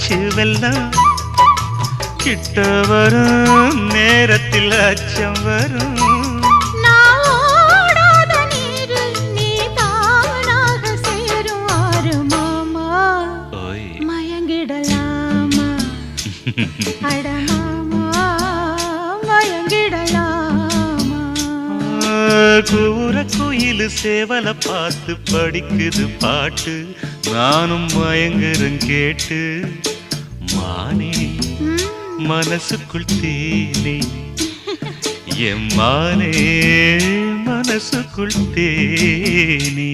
பேச்சு வெல்லம் கிட்ட வரும் நேரத்தில் அச்சம் வரும். நான் ஓடாத நீரு நீ தானாக சேரும் ஆறு மாமா. ஓய் மயங்கிடலாமா அட மாமா மயங்கிடலாமா. கூற குயிலு சேவல பார்த்து படிக்குது பாட்டு, நானும் மயங்குறேன் கேட்டு. மானே மனசுக்குள் தேனே என் மானே மனசுக்குள் தேனே.